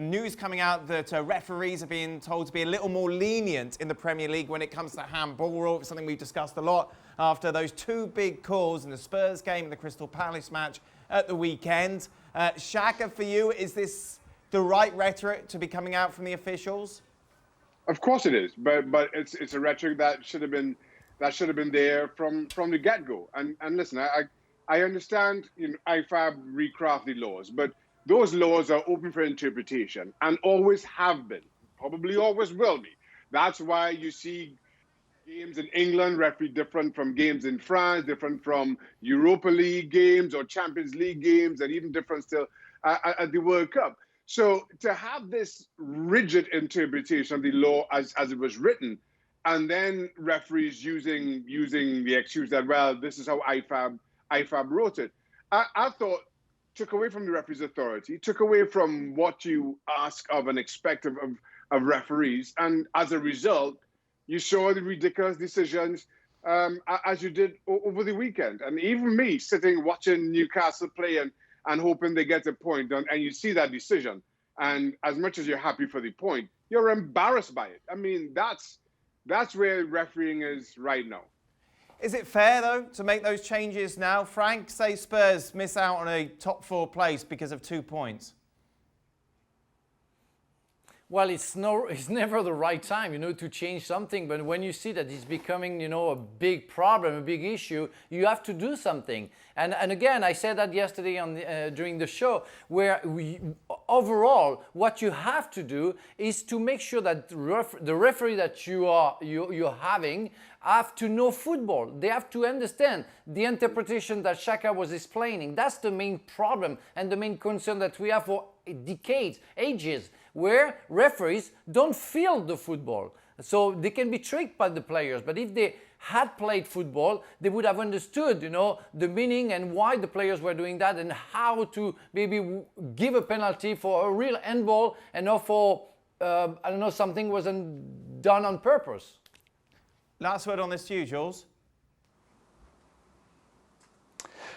News coming out that referees are being told to be a little more lenient in the Premier League when it comes to handball rule. It's something we've discussed a lot after those two big calls in the Spurs game and the Crystal Palace match at the weekend. Shaka, for you, is this the right rhetoric to be coming out from the officials? Of course it is, but it's a rhetoric that should have been there from the get-go. And listen, I understand, IFAB recraft the laws, but those laws are open for interpretation and always have been, probably always will be. That's why you see games in England refereed different from games in France, different from Europa League games or Champions League games, and even different still at the World Cup. So to have this rigid interpretation of the law as it was written, and then referees using the excuse that, well, this is how IFAB wrote it, I thought took away from the referee's authority, took away from what you ask of and expect of referees. And as a result, you saw the ridiculous decisions as you did over the weekend. And even me sitting watching Newcastle play and hoping they get a point, and you see that decision. And as much as you're happy for the point, you're embarrassed by it. I mean, that's where refereeing is right now. Is it fair, though, to make those changes now? Frank, say Spurs miss out on a top 4 place because of 2 points. Well, it's never the right time, to change something. But when you see that it's becoming, a big problem, a big issue, you have to do something. And again, I said that yesterday during the show, where overall, what you have to do is to make sure that the referee that you're having have to know football. They have to understand the interpretation that Shaka was explaining. That's the main problem and the main concern that we have for decades, ages, where referees don't feel the football. So they can be tricked by the players. But if they had played football, they would have understood, the meaning and why the players were doing that and how to maybe give a penalty for a real handball and not for, something wasn't done on purpose. Last word on this to you, Jules.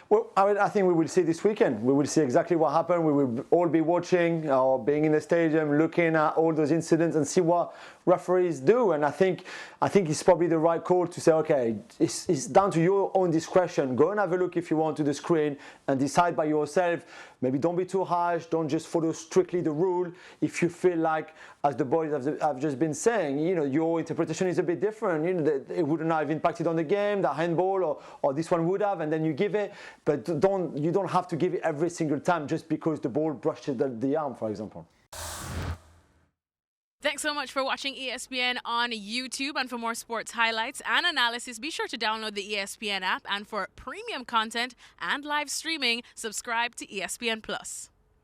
Well, I think we will see this weekend. We will see exactly what happened. We will all be watching or being in the stadium, looking at all those incidents and see what referees do. And I think it's probably the right call to say, okay, it's down to your own discretion. Go and have a look if you want to the screen and decide by yourself. Maybe don't be too harsh. Don't just follow strictly the rule. If you feel like, as the boys have just been saying, your interpretation is a bit different. It wouldn't have impacted on the game, the handball, or this one would have, and then you give it. But you don't have to give it every single time just because the ball brushed the arm, for example. Thanks so much for watching ESPN on YouTube. And for more sports highlights and analysis, be sure to download the ESPN app. And for premium content and live streaming, subscribe to ESPN Plus.